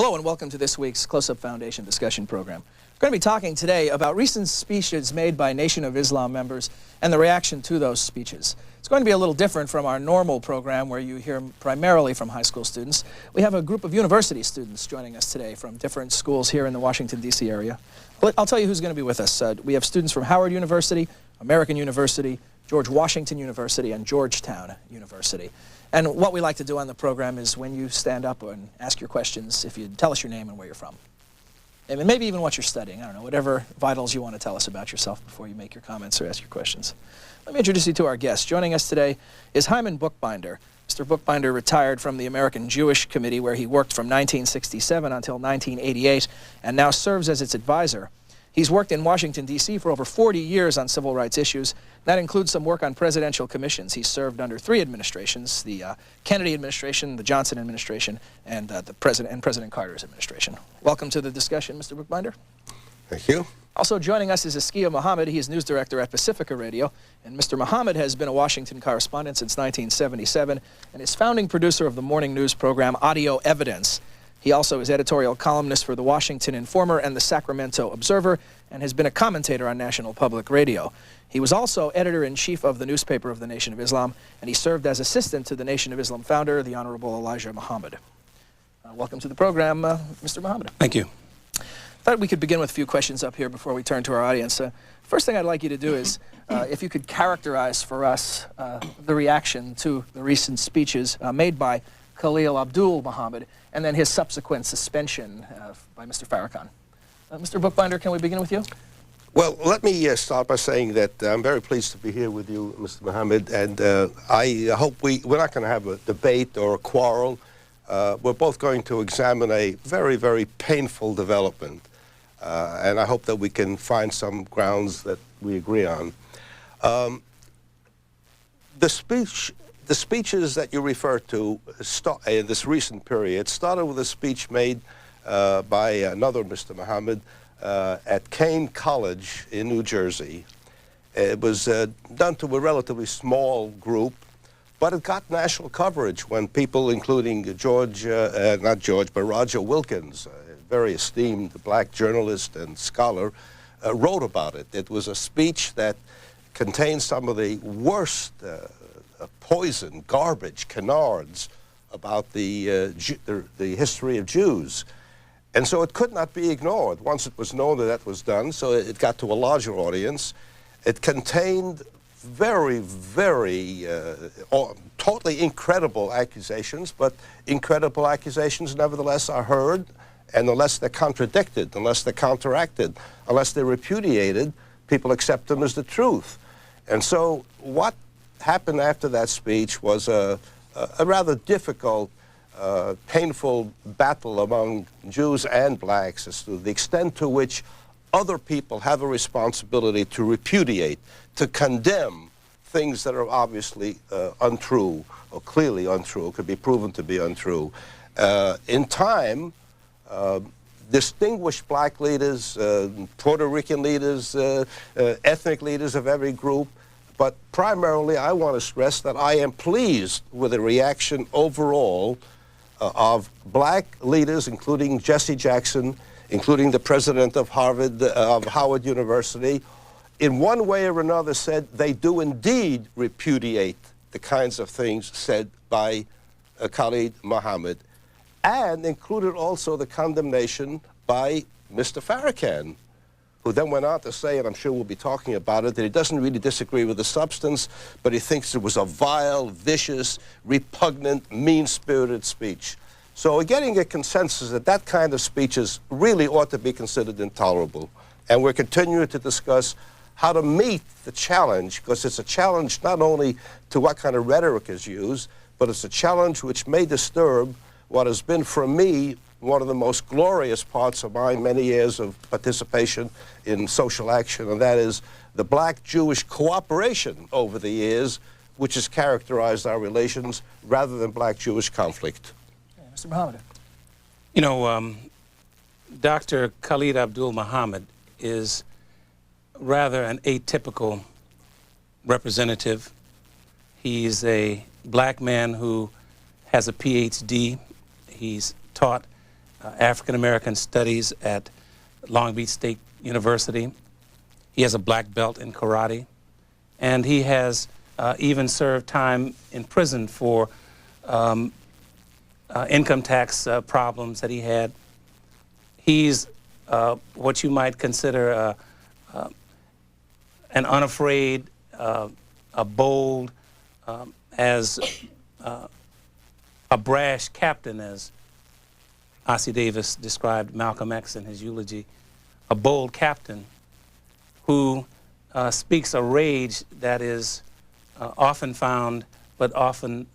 Hello and welcome to this week's Close-Up Foundation discussion program. We're going to be talking today about recent speeches made by Nation of Islam members and the reaction to those speeches. It's going to be a little different from our normal program where you hear primarily from high school students. We have a group of university students joining us today from different schools here in the Washington, D.C. area. I'll tell you who's going to be with us. We have students from Howard University, American University, George Washington University, and Georgetown University. And what we like to do on the program is when you stand up and ask your questions, if you tell us your name and where you're from. And maybe even what you're studying. I don't know, whatever vitals you want to tell us about yourself before you make your comments or ask your questions. Let me introduce you to our guest. Joining us today is Hyman Bookbinder. Mr. Bookbinder retired from the American Jewish Committee, where he worked from 1967 until 1988, and now serves as its advisor. He's worked in Washington, D.C. for over 40 years on civil rights issues. That includes some work on presidential commissions. He's served under 3 administrations, the Kennedy administration, the Johnson administration, and President Carter's administration. Welcome to the discussion, Mr. Bookbinder. Thank you. Also joining us is Askia Muhammad. He is news director at Pacifica Radio. And Mr. Muhammad has been a Washington correspondent since 1977 and is founding producer of the morning news program Audio Evidence. He also is editorial columnist for the Washington Informer and the Sacramento Observer, and has been a commentator on National Public Radio. He was also editor-in-chief of the newspaper of the Nation of Islam, and he served as assistant to the Nation of Islam founder, the Honorable Elijah Muhammad. Welcome to the program, Mr. Muhammad. Thank you. I thought we could begin with a few questions up here before we turn to our audience. First thing I'd like you to do is, if you could characterize for us the reaction to the recent speeches made by Khalil Abdul Muhammad, and then his subsequent suspension by Mr. Farrakhan. Mr. Bookbinder, can we begin with you? Well, let me start by saying that I'm very pleased to be here with you, Mr. Muhammad, and I hope we're not going to have a debate or a quarrel. We're both going to examine a very, very painful development, and I hope that we can find some grounds that we agree on. The speeches that you refer to in this recent period started with a speech made by another Mr. Muhammad at Kane College in New Jersey. It was done to a relatively small group, but it got national coverage when people, including Roger Wilkins, a very esteemed black journalist and scholar, wrote about it. It was a speech that contained some of the worst poison, garbage, canards about the history of Jews. And so it could not be ignored once it was known that that was done, so it got to a larger audience. It contained very, very totally incredible accusations, but incredible accusations nevertheless are heard, and unless they're contradicted, unless they're counteracted, unless they're repudiated, people accept them as the truth. And so what happened after that speech was a rather difficult, painful battle among Jews and blacks as to the extent to which other people have a responsibility to repudiate, to condemn things that are obviously untrue or clearly untrue, could be proven to be untrue. In time, distinguished black leaders, Puerto Rican leaders, ethnic leaders of every group, but primarily, I want to stress that I am pleased with the reaction overall of black leaders, including Jesse Jackson, including the president of Howard University, in one way or another said they do indeed repudiate the kinds of things said by Khalil Muhammad, and included also the condemnation by Mr. Farrakhan, who then went on to say, and I'm sure we'll be talking about it, that he doesn't really disagree with the substance, but he thinks it was a vile, vicious, repugnant, mean-spirited speech. So we're getting a consensus that that kind of speeches really ought to be considered intolerable. And we're continuing to discuss how to meet the challenge, because it's a challenge not only to what kind of rhetoric is used, but it's a challenge which may disturb what has been, for me, one of the most glorious parts of my many years of participation in social action, and that is the black-Jewish cooperation over the years, which has characterized our relations rather than black-Jewish conflict. Yeah, Mr. Muhammad. You know, Dr. Khalil Abdul Muhammad is rather an atypical representative. He's a black man who has a PhD. He's taught African American Studies at Long Beach State University. He has a black belt in karate, and he has even served time in prison for income tax problems that he had. He's what you might consider an unafraid, a bold, as a brash captain, as Ossie Davis described Malcolm X in his eulogy, a bold captain who speaks a rage that is often found but often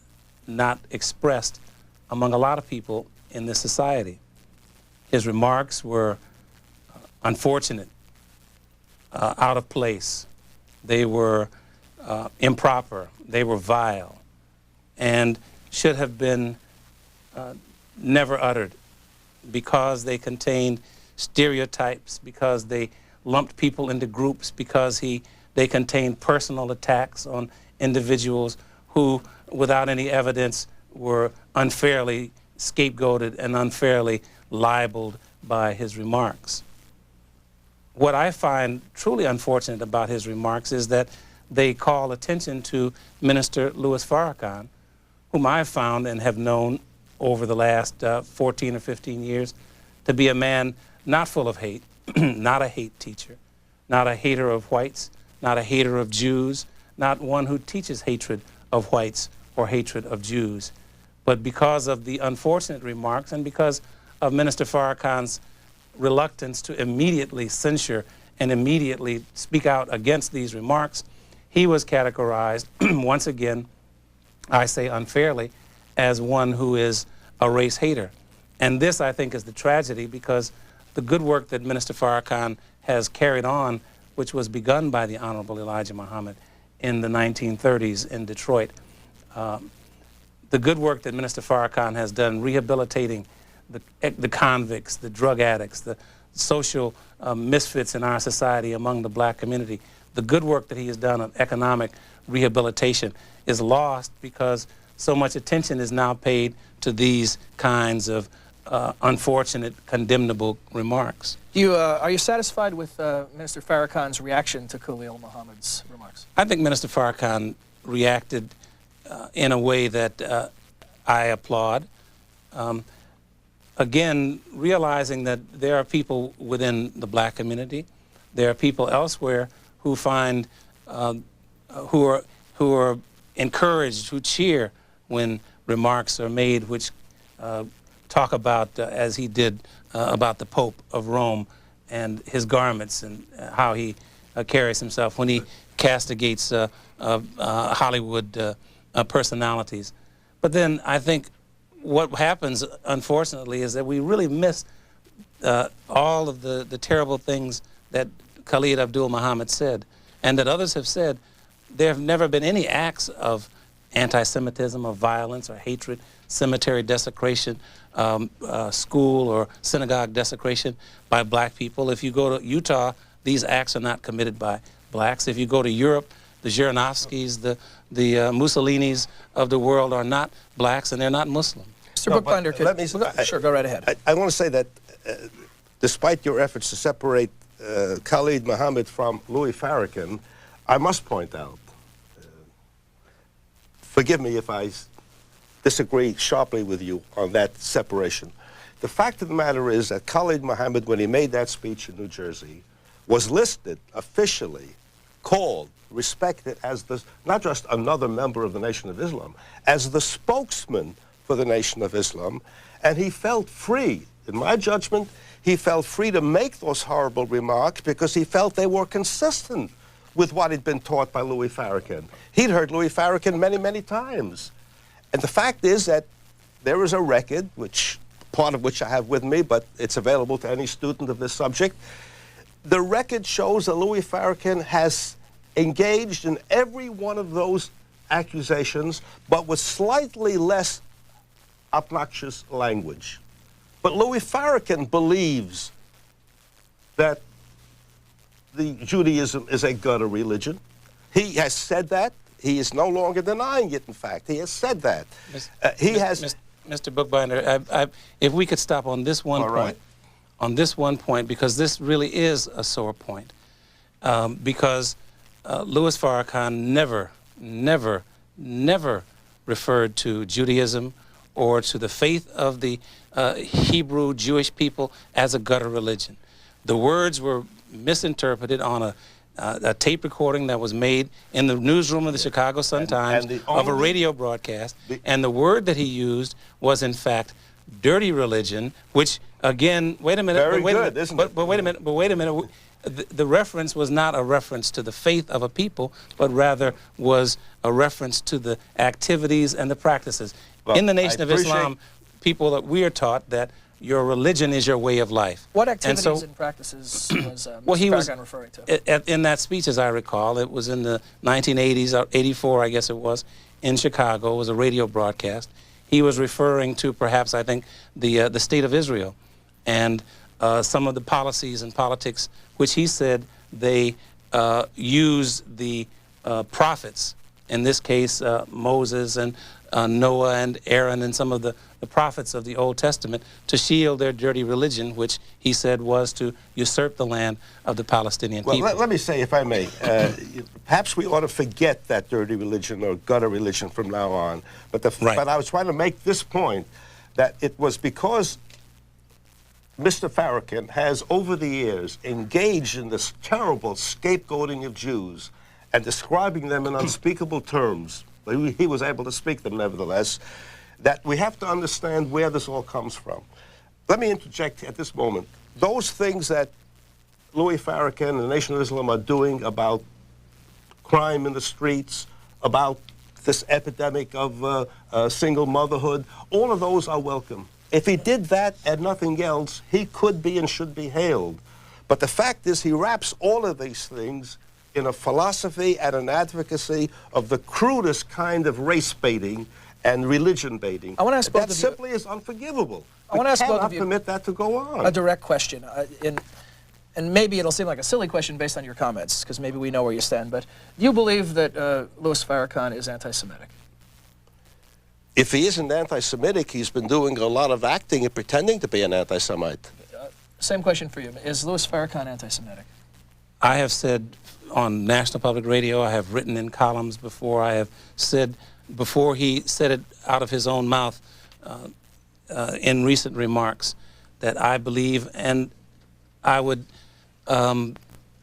not expressed among a lot of people in this society. His remarks were unfortunate, out of place. They were improper. They were vile, and should have been never uttered, because they contained stereotypes, because they lumped people into groups, because they contained personal attacks on individuals who, without any evidence, were unfairly scapegoated and unfairly libeled by his remarks. What I find truly unfortunate about his remarks is that they call attention to Minister Louis Farrakhan, whom I've found and have known over the last 14 or 15 years to be a man not full of hate, not a hate teacher, not a hater of whites, not a hater of Jews, not one who teaches hatred of whites or hatred of Jews. But because of the unfortunate remarks and because of Minister Farrakhan's reluctance to immediately censure and immediately speak out against these remarks, he was categorized, once again, I say unfairly, as one who is a race hater. And this, I think, is the tragedy, because the good work that Minister Farrakhan has carried on, which was begun by the Honorable Elijah Muhammad in the 1930s in Detroit, the good work that Minister Farrakhan has done rehabilitating the convicts, the drug addicts, the social misfits in our society among the black community, the good work that he has done of economic rehabilitation is lost because so much attention is now paid to these kinds of unfortunate, condemnable remarks. Are you satisfied with Minister Farrakhan's reaction to Khalil Muhammad's remarks? I think Minister Farrakhan reacted in a way that I applaud. Again, realizing that there are people within the black community, there are people elsewhere who find, who are encouraged, who cheer when remarks are made which talk about, as he did, about the Pope of Rome and his garments and how he carries himself when he castigates Hollywood personalities. But then I think what happens, unfortunately, is that we really miss all of the terrible things that Khalid Abdul Muhammad said, and that others have said. There have never been any acts of anti-Semitism, of violence or hatred, cemetery desecration, school or synagogue desecration by black people. If you go to Utah, these acts are not committed by blacks. If you go to Europe, the Zhirinovskys, the Mussolinis of the world are not blacks, and they're not Muslim. Mr. Bookbinder, sure, go right ahead. I want to say that despite your efforts to separate Khalid Muhammad from Louis Farrakhan, I must point out, forgive me if I disagree sharply with you on that separation. The fact of the matter is that Khalid Muhammad, when he made that speech in New Jersey, was listed officially, called, respected as not just another member of the Nation of Islam, as the spokesman for the Nation of Islam, and he felt free. In my judgment, he felt free to make those horrible remarks because he felt they were consistent with what had been taught by Louis Farrakhan. He'd heard Louis Farrakhan many, many times. And the fact is that there is a record, part of which I have with me, but it's available to any student of this subject. The record shows that Louis Farrakhan has engaged in every one of those accusations, but with slightly less obnoxious language. But Louis Farrakhan believes that Judaism is a gutter religion. He has said that. He is no longer denying it, in fact. He has said that. Mr. Bookbinder, if we could stop on this one point. Right. On this one point, because this really is a sore point. Because Louis Farrakhan never referred to Judaism or to the faith of the Hebrew Jewish people as a gutter religion. The words were misinterpreted on a tape recording that was made in the newsroom of the Chicago Sun-Times of a radio broadcast, and the word that he used was in fact dirty religion, which again, wait a minute, but wait a minute. The reference was not a reference to the faith of a people, but rather was a reference to the activities and the practices. Well, in the Nation of Islam, people that we are taught that your religion is your way of life. What activities and practices was Mr. Farrakhan referring to? In that speech, as I recall, it was in the 1980s, or 84, I guess it was, in Chicago. It was a radio broadcast. He was referring to perhaps, I think, the state of Israel and some of the policies and politics which he said they use the prophets, in this case Moses and Noah and Aaron and some of the prophets of the Old Testament, to shield their dirty religion, which he said was to usurp the land of the Palestinian people. Well, let me say, if I may, perhaps we ought to forget that dirty religion or gutter religion from now on. But, but I was trying to make this point, that it was because Mr. Farrakhan has, over the years, engaged in this terrible scapegoating of Jews and describing them in unspeakable terms. But he was able to speak them, nevertheless, that we have to understand where this all comes from. Let me interject at this moment. Those things that Louis Farrakhan and the Nation of Islam are doing about crime in the streets, about this epidemic of single motherhood, all of those are welcome. If he did that and nothing else, he could be and should be hailed. But the fact is, he wraps all of these things in a philosophy and an advocacy of the crudest kind of race baiting and religion baiting. I want to ask both of you. That simply is unforgivable. I want to ask both of you. We cannot permit that to go on. A direct question, and maybe it'll seem like a silly question based on your comments, because maybe we know where you stand. But do you believe that Louis Farrakhan is anti-Semitic? If he isn't anti-Semitic, he's been doing a lot of acting and pretending to be an anti-Semite. Same question for you. Is Louis Farrakhan anti-Semitic? I have said on National Public Radio, I have written in columns before, I have said, before he said it out of his own mouth in recent remarks, that I believe, and I would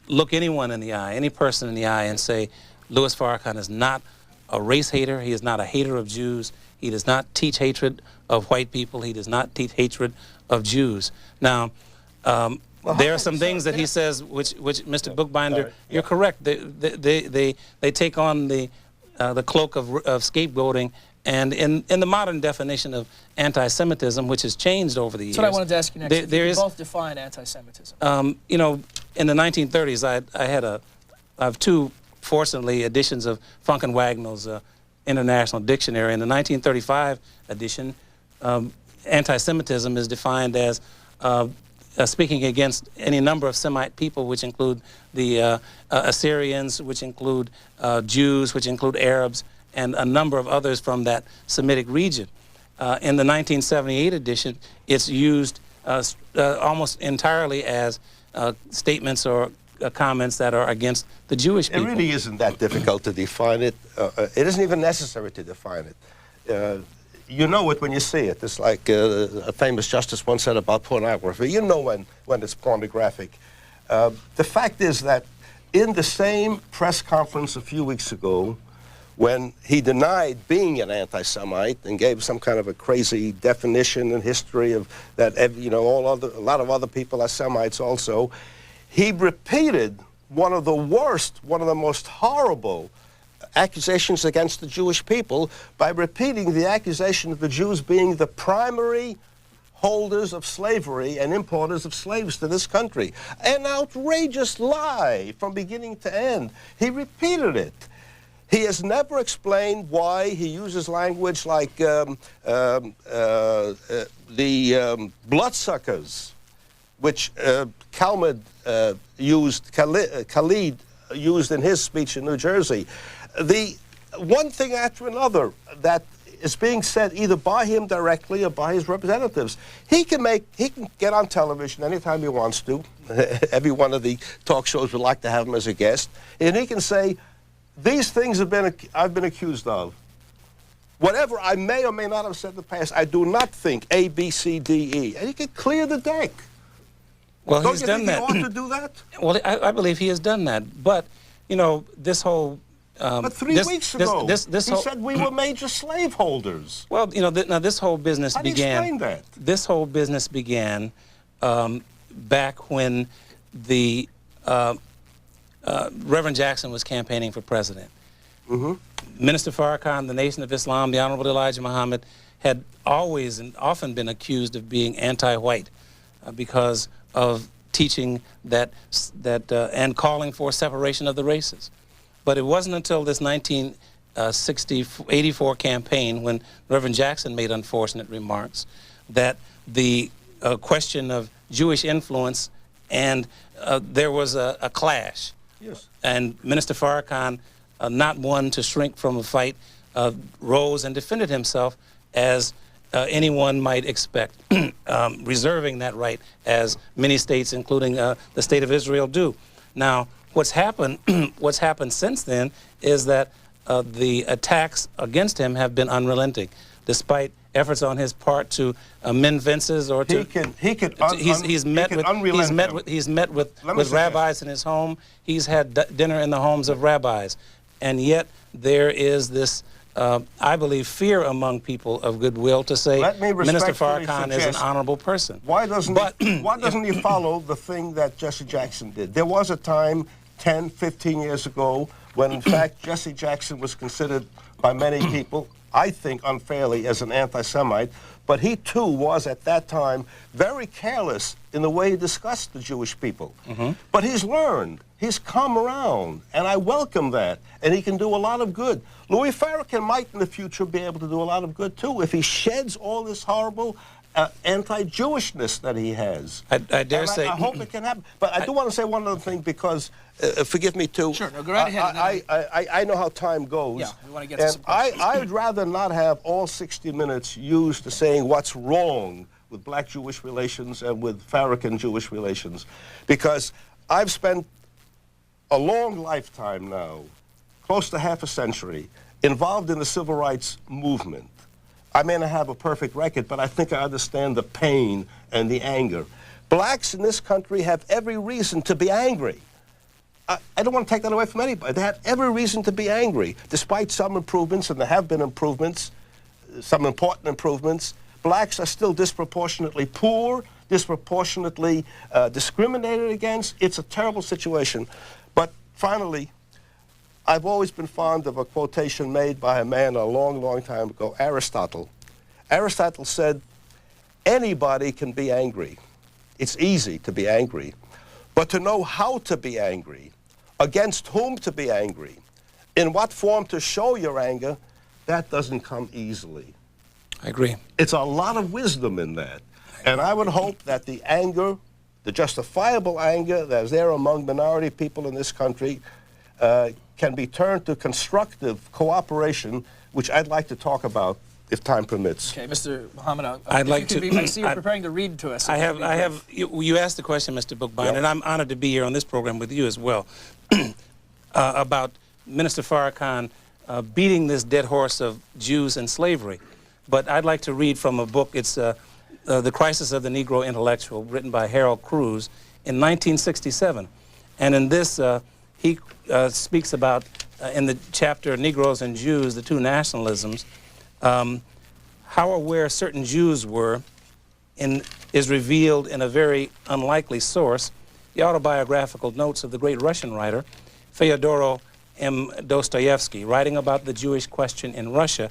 look anyone in the eye, any person in the eye, and say, Louis Farrakhan is not a race hater, he is not a hater of Jews, he does not teach hatred of white people, he does not teach hatred of Jews. Now, there are some things that he says which Mr. Bookbinder, you're correct. They take on the cloak of scapegoating, and in the modern definition of anti-Semitism, which has changed over the years. That's what I wanted to ask you next. If you both define anti-Semitism. You know, in the 1930s, I have two, fortunately, editions of Funk and Wagnall's International Dictionary. In the 1935 edition, anti-Semitism is defined as speaking against any number of Semite people, which include the Assyrians, which include Jews, which include Arabs, and a number of others from that Semitic region. In the 1978 edition, it's used almost entirely as statements or comments that are against the Jewish people. It really isn't that difficult to define it. It isn't even necessary to define it. You know it when you see it. It's like a famous justice once said about pornography. You know when it's pornographic. The fact is that in the same press conference a few weeks ago, when he denied being an anti-Semite and gave some kind of a crazy definition and history of that, you know, a lot of other people are Semites also, he repeated one of the worst, one of the most horrible accusations against the Jewish people by repeating the accusation of the Jews being the primary holders of slavery and importers of slaves to this country. An outrageous lie from beginning to end. He repeated it. He has never explained why he uses language like the bloodsuckers, which Khalid used in his speech in New Jersey. The one thing after another that is being said either by him directly or by his representatives. He can get on television anytime he wants to. Every one of the talk shows would like to have him as a guest. And he can say, these things I've been accused of. Whatever I may or may not have said in the past, I do not think A, B, C, D, E. And he can clear the deck. Well, Don't he's you done think that. he ought to do that? Well, I believe he has done that. But, you know, this whole... But 3 weeks ago, he said we were major slaveholders. Well, you know, now this whole business How do you explain that? This whole business began back when the Reverend Jackson was campaigning for president. Mm-hmm. Minister Farrakhan, the Nation of Islam, the Honorable Elijah Muhammad, had always and often been accused of being anti-white because of teaching that and calling for separation of the races. But it wasn't until this 1984 campaign, when Reverend Jackson made unfortunate remarks, that the question of Jewish influence and there was a clash. Yes. And Minister Farrakhan, not one to shrink from a fight, rose and defended himself as anyone might expect, reserving that right as many states, including the state of Israel, do. Now, what's happened since then is that the attacks against him have been unrelenting, despite efforts on his part to mend fences or to... He's met with rabbis in his home. He's had dinner in the homes of rabbis. And yet there is this, I believe, fear among people of goodwill to say Minister Farrakhan is an honorable person. Why doesn't he follow the thing that Jesse Jackson did? There was a time 10, 15 years ago when, in fact, Jesse Jackson was considered by many people, I think unfairly, as an anti-Semite, but he too was at that time very careless in the way he discussed the Jewish people. Mm-hmm. But he's learned, he's come around, and I welcome that, and he can do a lot of good. Louis Farrakhan might in the future be able to do a lot of good too if he sheds all this horrible anti-Jewishness that he has. I dare say... I hope it can happen. But I do want to say one other thing because, forgive me too. Sure, no, go right ahead. I know how time goes. Yeah, we want to get to some questions. I would rather not have all 60 minutes used to saying what's wrong with black-Jewish relations and with Farrakhan-Jewish relations, because I've spent a long lifetime now, close to half a century, involved in the civil rights movement. I may not have a perfect record, but I think I understand the pain and the anger. Blacks in this country have every reason to be angry. I don't want to take that away from anybody. They have every reason to be angry, despite some improvements, and there have been improvements, some important improvements. Blacks are still disproportionately poor, disproportionately discriminated against. It's a terrible situation. But finally, I've always been fond of a quotation made by a man a long, long time ago, Aristotle. Aristotle said, anybody can be angry. It's easy to be angry. But to know how to be angry, against whom to be angry, in what form to show your anger, that doesn't come easily. I agree. It's a lot of wisdom in that. And I would hope that the anger, the justifiable anger that is there among minority people in this country, can be turned to constructive cooperation, which I'd like to talk about if time permits. Okay, Mr. Muhammad, I'd like to. I see you're preparing to read to us. You asked the question, Mr. Bookbinder, yep. And I'm honored to be here on this program with you as well, about Minister Farrakhan beating this dead horse of Jews and slavery. But I'd like to read from a book. It's The Crisis of the Negro Intellectual, written by Harold Cruz in 1967. And in this, he speaks about, in the chapter Negroes and Jews, the two nationalisms, how aware certain Jews were is revealed in a very unlikely source, the autobiographical notes of the great Russian writer, Fyodor M. Dostoevsky, writing about the Jewish question in Russia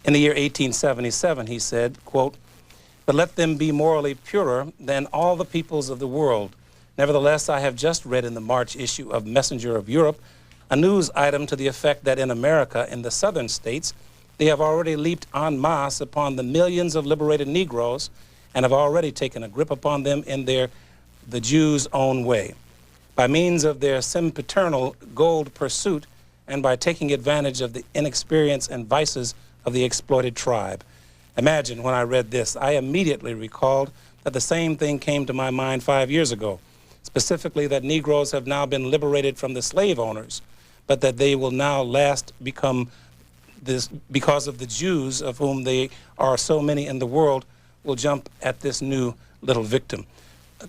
in the year 1877. He said, quote, "But let them be morally purer than all the peoples of the world. Nevertheless, I have just read in the March issue of Messenger of Europe a news item to the effect that in America, in the southern states, they have already leaped en masse upon the millions of liberated Negroes and have already taken a grip upon them in the Jews' own way. By means of their sempiternal gold pursuit and by taking advantage of the inexperience and vices of the exploited tribe. Imagine when I read this, I immediately recalled that the same thing came to my mind 5 years ago, specifically that Negroes have now been liberated from the slave owners, but that they will now last become this because of the Jews, of whom there are so many in the world, will jump at this new little victim.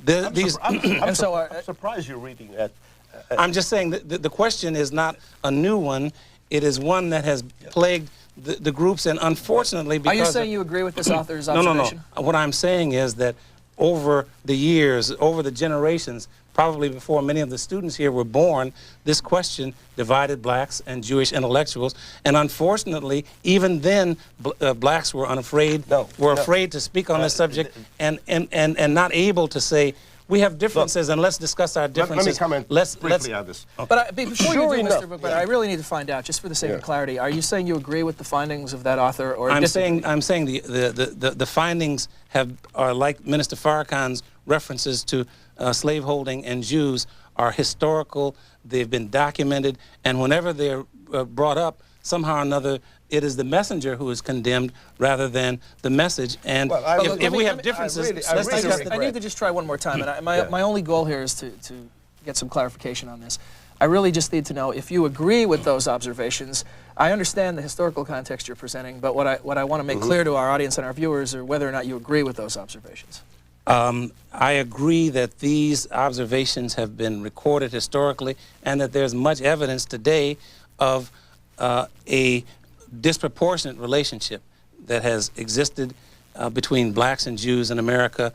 I'm surprised you're reading that. I'm just saying that the question is not a new one. It is one that has plagued the groups, and unfortunately, because... Are you saying you agree with this author's observation? No. What I'm saying is that over the years, over the generations, probably before many of the students here were born, this question divided blacks and Jewish intellectuals, and unfortunately, even then, blacks were afraid to speak on this subject, and not able to say, we have differences, and let's discuss our differences. Let me comment briefly on this. Okay. But before you do, Mr. Bookbinder, I really need to find out, just for the sake of clarity, are you saying you agree with the findings of that author, or I'm saying the findings are like Minister Farrakhan's references to slaveholding and Jews are historical. They've been documented, and whenever they're brought up, somehow or another, it is the messenger who is condemned rather than the message. And if we have differences, let's discuss the... I need to just try one more time, and my only goal here is to get some clarification on this. I really just need to know if you agree with those observations. I understand the historical context you're presenting, but what I want to make clear to our audience and our viewers are whether or not you agree with those observations. I agree that these observations have been recorded historically, and that there's much evidence today of a disproportionate relationship that has existed between blacks and Jews in America.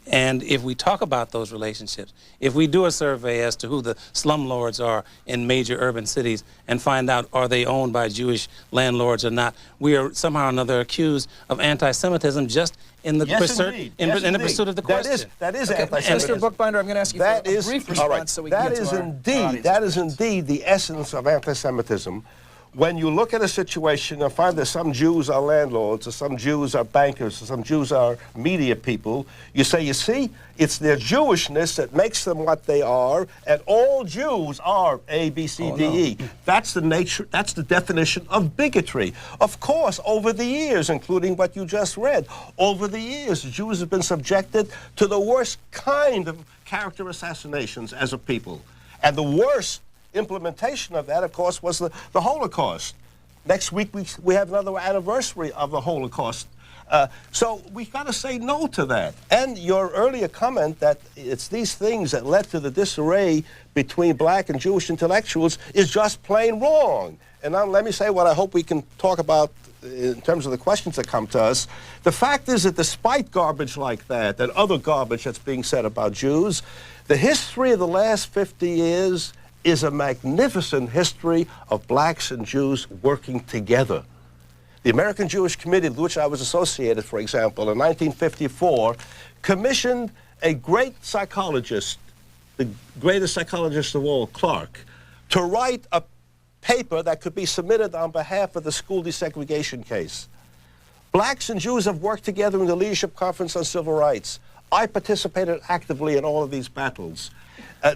And if we talk about those relationships, if we do a survey as to who the slumlords are in major urban cities and find out are they owned by Jewish landlords or not, we are somehow or another accused of anti-Semitism just in the pursuit of the question. That is anti-Semitism. Mr. Bookbinder, I'm going to ask you for a brief response so we can get to our audience. That is indeed the essence of anti-Semitism. When you look at a situation and find that some Jews are landlords, or some Jews are bankers, or some Jews are media people, you say, you see, it's their Jewishness that makes them what they are, and all Jews are A, B, C, D, E. That's the nature, that's the definition of bigotry. Of course, over the years, including what you just read, over the years, Jews have been subjected to the worst kind of character assassinations as a people. And the worst implementation of that, of course, was the Holocaust. Next week, we have another anniversary of the Holocaust. So we've got to say no to that. And your earlier comment that it's these things that led to the disarray between black and Jewish intellectuals is just plain wrong. And now let me say what I hope we can talk about in terms of the questions that come to us. The fact is that despite garbage like that and other garbage that's being said about Jews, the history of the last 50 years is a magnificent history of blacks and Jews working together. The American Jewish Committee, with which I was associated, for example, in 1954, commissioned a great psychologist, the greatest psychologist of all, Clark, to write a paper that could be submitted on behalf of the school desegregation case. Blacks and Jews have worked together in the Leadership Conference on Civil Rights. I participated actively in all of these battles.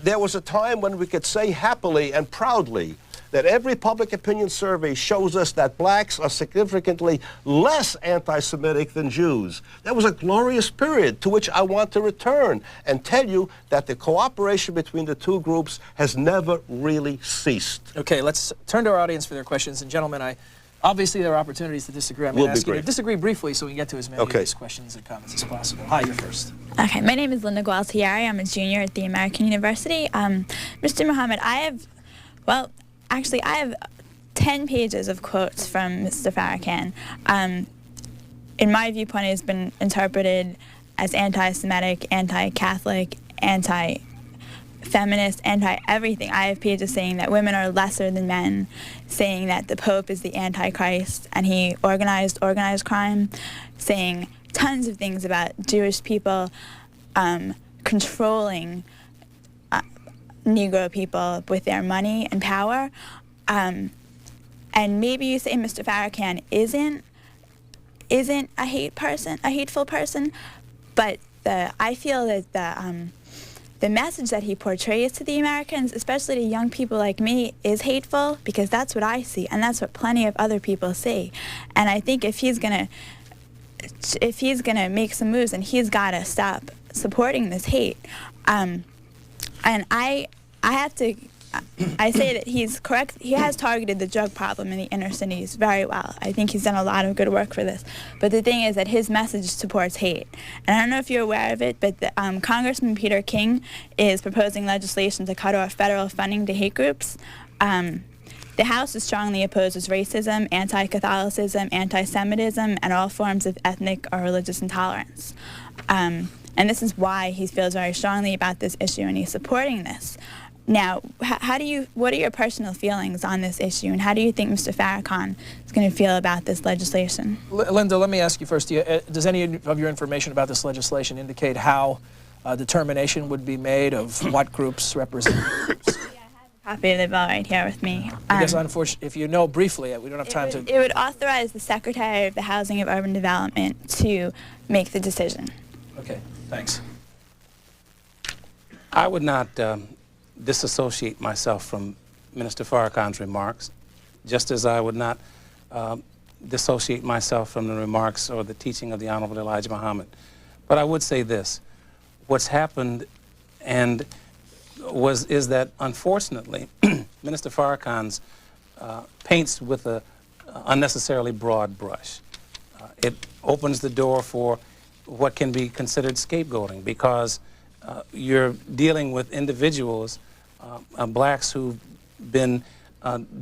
There was a time when we could say happily and proudly that every public opinion survey shows us that blacks are significantly less anti-Semitic than Jews. That was a glorious period to which I want to return and tell you that the cooperation between the two groups has never really ceased. Okay, let's turn to our audience for their questions. And gentlemen, obviously there are opportunities to disagree. I'm going to ask you to disagree briefly so we can get to as many of these questions and comments as possible. Hi, you're first. Okay, my name is Linda Gualtieri. I'm a junior at the American University. Mr. Muhammad, I have 10 pages of quotes from Mr. Farrakhan. In my viewpoint, it has been interpreted as anti-Semitic, anti-Catholic, anti-feminist, anti-everything. I have pages saying that women are lesser than men, saying that the Pope is the Antichrist, and he organized crime, saying tons of things about Jewish people controlling Negro people with their money and power. And maybe you say Mr. Farrakhan isn't a hateful person, but I feel that the message that he portrays to the Americans, especially to young people like me, is hateful, because that's what I see, and that's what plenty of other people see. And I think if he's gonna make some moves, and he's got to stop supporting this hate. And I have to. I say that he's correct. He has targeted the drug problem in the inner cities very well. I think he's done a lot of good work for this. But the thing is that his message supports hate. And I don't know if you're aware of it, but Congressman Peter King is proposing legislation to cut off federal funding to hate groups. The House is strongly opposes racism, anti-Catholicism, anti-Semitism, and all forms of ethnic or religious intolerance. And this is why he feels very strongly about this issue, and he's supporting this. Now, what are your personal feelings on this issue, and how do you think Mr. Farrakhan is going to feel about this legislation? Linda, let me ask you first, does any of your information about this legislation indicate how determination would be made of what groups represent groups? Copy of the bill right here with me. Because unfortunately, if you know briefly, we don't have time to... It would authorize the Secretary of the Housing and Urban Development to make the decision. Okay, thanks. I would not disassociate myself from Minister Farrakhan's remarks, just as I would not dissociate myself from the remarks or the teaching of the Honorable Elijah Muhammad. But I would say this: what's happened is that, unfortunately, Minister Farrakhan's paints with an unnecessarily broad brush. It opens the door for what can be considered scapegoating, because you're dealing with individuals, blacks who've been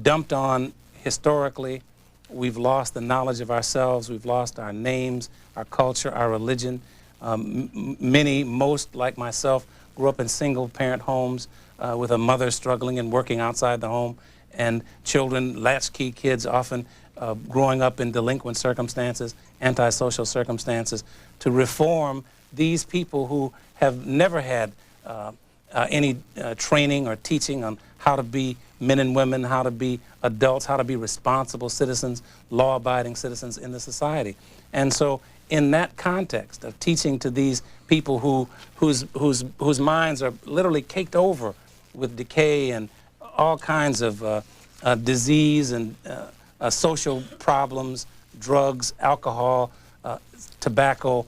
dumped on historically. We've lost the knowledge of ourselves. We've lost our names, our culture, our religion. Most like myself, grew up in single-parent homes with a mother struggling and working outside the home, and children, latchkey kids, often growing up in delinquent circumstances, antisocial circumstances. To reform these people who have never had any training or teaching on how to be men and women, how to be adults, how to be responsible citizens, law-abiding citizens in the society. And so in that context of teaching to these people whose minds are literally caked over with decay and all kinds of disease and social problems, drugs, alcohol, tobacco,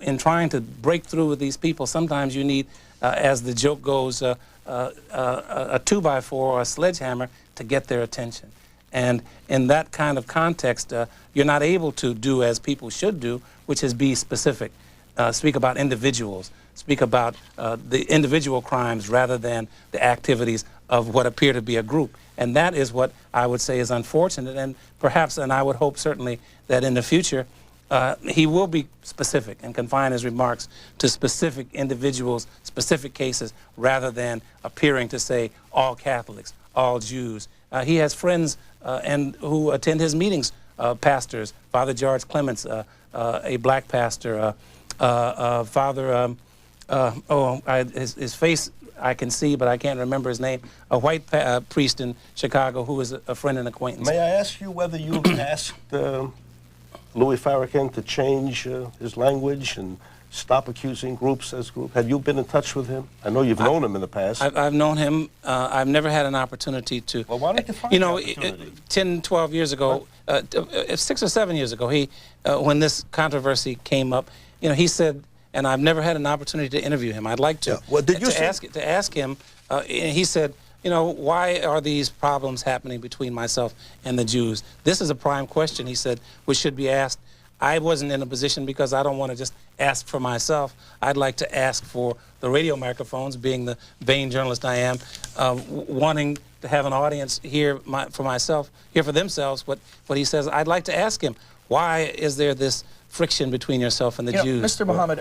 in trying to break through with these people, sometimes you need, as the joke goes, a 2x4 or a sledgehammer to get their attention. And in that kind of context, you're not able to do as people should do, which is be specific, speak about individuals, speak about the individual crimes rather than the activities of what appear to be a group. And that is what I would say is unfortunate, and perhaps, and I would hope certainly that in the future, he will be specific and confine his remarks to specific individuals, specific cases, rather than appearing to say all Catholics, all Jews. He has friends and who attend his meetings, pastors, Father George Clements, a black pastor, Father, his face I can see, but I can't remember his name, a white priest in Chicago who is a friend and acquaintance. May I ask you whether you've asked Louis Farrakhan to change his language and stop accusing groups as groups? Have you been in touch with him? I know you've known him in the past. I've known him. I've never had an opportunity to. Well, why don't you find an opportunity? 10, 12 years ago, 6 or 7 years ago, when this controversy came up, he said, and I've never had an opportunity to interview him. I'd like to. Yeah. Well, did you ask him? He said, why are these problems happening between myself and the Jews? This is a prime question, he said, which should be asked. I wasn't in a position because I don't want to just ask for myself. I'd like to ask for the radio microphones, being the vain journalist I am, wanting to have an audience hear for themselves what he says. I'd like to ask him, why is there this friction between yourself and the Jews? Mr. Muhammad,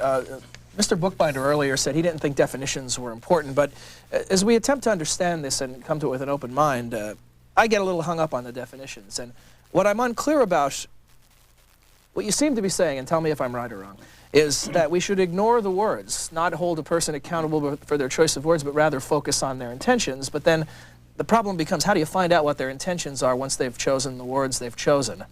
Mr. Bookbinder earlier said he didn't think definitions were important, but as we attempt to understand this and come to it with an open mind, I get a little hung up on the definitions. And what I'm unclear about, what you seem to be saying, and tell me if I'm right or wrong, is that we should ignore the words, not hold a person accountable for their choice of words, but rather focus on their intentions. But then the problem becomes, how do you find out what their intentions are once they've chosen the words they've chosen?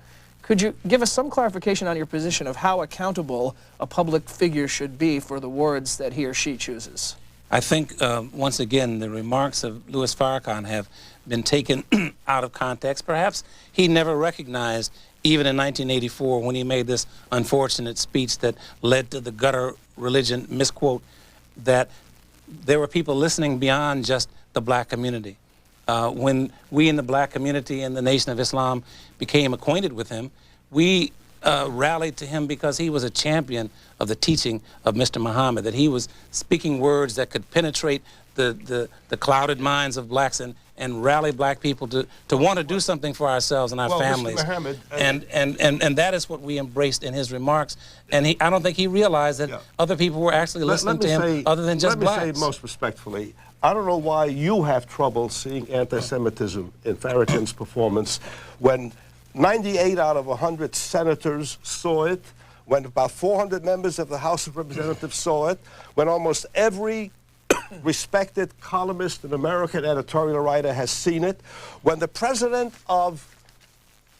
Could you give us some clarification on your position of how accountable a public figure should be for the words that he or she chooses? I think, once again, the remarks of Louis Farrakhan have been taken out of context. Perhaps he never recognized, even in 1984, when he made this unfortunate speech that led to the gutter religion misquote, that there were people listening beyond just the black community. When we in the black community and the Nation of Islam became acquainted with him, we rallied to him because he was a champion of the teaching of Mr. Muhammad, that he was speaking words that could penetrate the clouded minds of blacks and rally black people to want to do something for ourselves and our families. Mr. Muhammad, and that is what we embraced in his remarks. And I don't think he realized that other people were actually listening to him other than just blacks. Let me say most respectfully, I don't know why you have trouble seeing anti-Semitism in Farrakhan's performance when 98 out of 100 senators saw it, when about 400 members of the House of Representatives saw it, when almost every respected columnist and American editorial writer has seen it, when the president of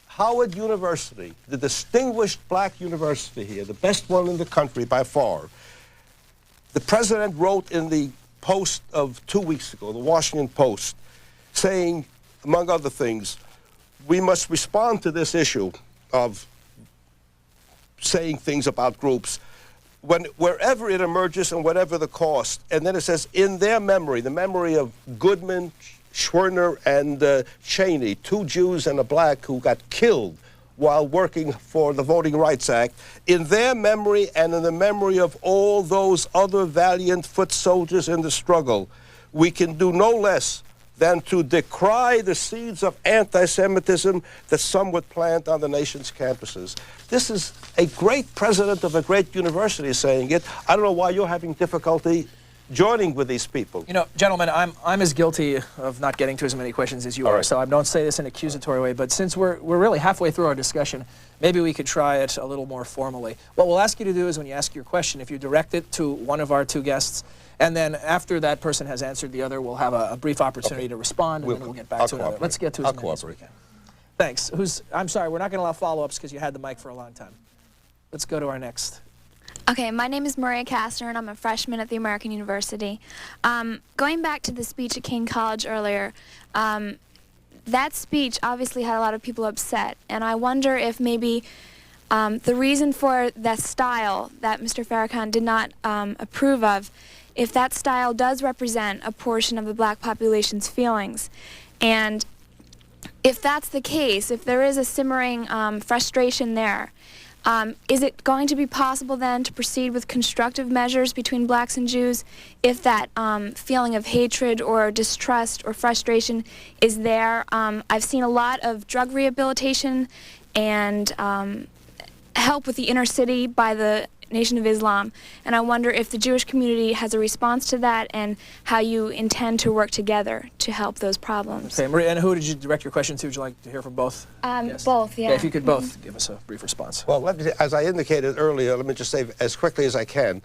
Howard University, the distinguished black university here, the best one in the country by far, the president wrote in the Post of 2 weeks ago, the Washington Post, saying, among other things, we must respond to this issue of saying things about groups wherever it emerges and whatever the cost. And then it says, in their memory, the memory of Goodman, Schwerner, and Cheney, 2 Jews and a black who got killed while working for the Voting Rights Act, in their memory and in the memory of all those other valiant foot soldiers in the struggle, we can do no less than to decry the seeds of anti-Semitism that some would plant on the nation's campuses. This is a great president of a great university saying it. I don't know why you're having difficulty joining with these people. You know, gentlemen, I'm as guilty of not getting to as many questions as you are, so I don't say this in an accusatory way, but since we're really halfway through our discussion, maybe we could try it a little more formally. What we'll ask you to do is when you ask your question, if you direct it to one of our 2 guests, and then after that person has answered the other, we'll have a brief opportunity to respond, and then we'll get back to another. Let's get to as many as we can. Thanks. I'm sorry, we're not going to allow follow-ups because you had the mic for a long time. Let's go to our next. Okay, my name is Maria Kastner, and I'm a freshman at the American University. Going back to the speech at King College earlier, that speech obviously had a lot of people upset, and I wonder if maybe the reason for that style that Mr. Farrakhan did not approve of, if that style does represent a portion of the black population's feelings. And if that's the case, if there is a simmering frustration there, is it going to be possible then to proceed with constructive measures between blacks and Jews if that feeling of hatred or distrust or frustration is there? I've seen a lot of drug rehabilitation and help with the inner city by the Nation of Islam, and I wonder if the Jewish community has a response to that and how you intend to work together to help those problems. Okay, Maria, and who did you direct your question to? Would you like to hear from both? Both, yeah. Okay, if you could both give us a brief response. Well, as I indicated earlier, let me just say as quickly as I can,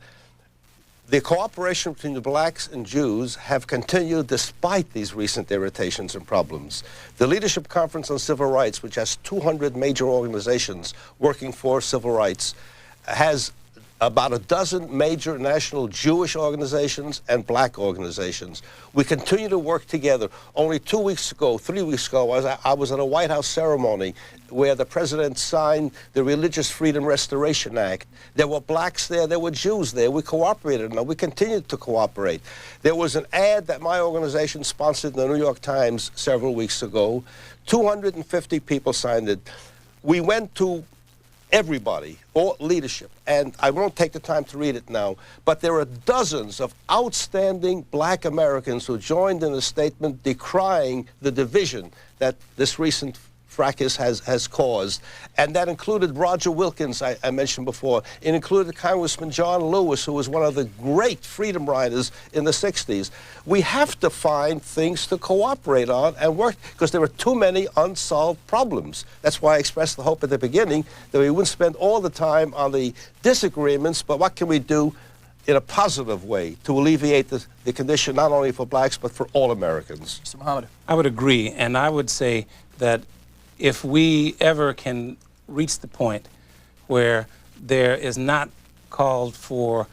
the cooperation between the blacks and Jews have continued despite these recent irritations and problems. The Leadership Conference on Civil Rights, which has 200 major organizations working for civil rights, has about a dozen major national Jewish organizations and black organizations. We continue to work together. Only 2 weeks ago, 3 weeks ago, I was at a White House ceremony where the president signed the Religious Freedom Restoration Act. There were blacks there, there were Jews there. We cooperated, and we continued to cooperate. There was an ad that my organization sponsored in the New York Times several weeks ago. 250 people signed it. We went to everybody, all leadership, and I won't take the time to read it now, but there are dozens of outstanding black Americans who joined in a statement decrying the division that this recent fracas has caused, and that included Roger Wilkins, I mentioned before. It included Congressman John Lewis, who was one of the great freedom riders in the 60s. We have to find things to cooperate on and work, because there are too many unsolved problems. That's why I expressed the hope at the beginning that we wouldn't spend all the time on the disagreements, but what can we do in a positive way to alleviate the condition not only for blacks but for all Americans. Mr. Muhammad. I would agree, and I would say that if we ever can reach the point where there is not called for